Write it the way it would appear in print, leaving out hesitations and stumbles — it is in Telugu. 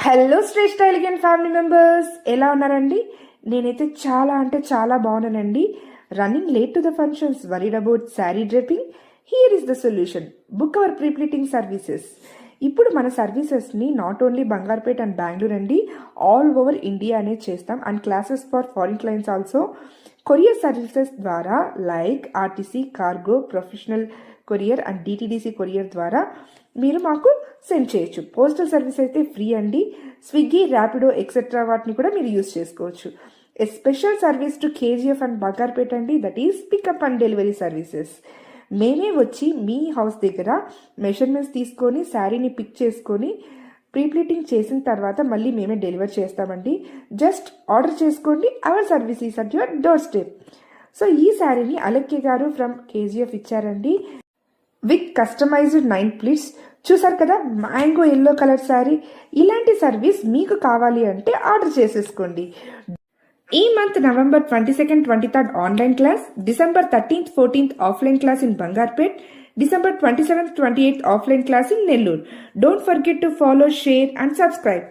Hello Shreshtha elegant family members, ఎలా ఉన్నారండి? నేనైతే చాలా అంటే చాలా బాగున్నానండి. Running late to the functions, worried about sari draping? Here is the solution. Book our prepleating services. ఇప్పుడు మన సర్వీసెస్ని not only Bangarpet and Bengaluru అండి, ఆల్ ఓవర్ ఇండియా అనేది చేస్తాం. And classes for foreign clients also. Courier services ద్వారా like RTC, cargo, professional courier and DTDC courier ద్వారా మీరు మాకు సెండ్ చేయొచ్చు. పోస్టల్ సర్వీస్ అయితే ఫ్రీ అండి. స్విగ్గీ, ర్యాపిడో ఎక్సెట్రా వాటిని కూడా మీరు యూజ్ చేసుకోవచ్చు. A special service to KGF and Bangarpet అండి, that is pickup and delivery services. మేమే వచ్చి మీ హౌస్ దగ్గర మెజర్మెంట్స్ తీసుకొని శారీని పిక్ చేసుకొని ప్రీప్లీటింగ్ చేసిన తర్వాత మళ్ళీ మేమే డెలివర్ చేస్తామండి. జస్ట్ ఆర్డర్ చేసుకోండి, our service is at your doorstep. So ఈ శారీని అలక్య గారు ఫ్రమ్ కేజీఎఫ్ ఇచ్చారండి విత్ కస్టమైజ్డ్ 9 ప్లీట్స్. చూసారు కదా, మ్యాంగో ఎల్లో కలర్ శారీ. ఇలాంటి సర్వీస్ మీకు కావాలి అంటే ఆర్డర్ చేసేసుకోండి. ఈ month November 22nd, 23rd online class, December 13th, 14th offline class in Bangarpet, December 27th, 28th offline class in Nellore. Don't forget to follow, share and subscribe.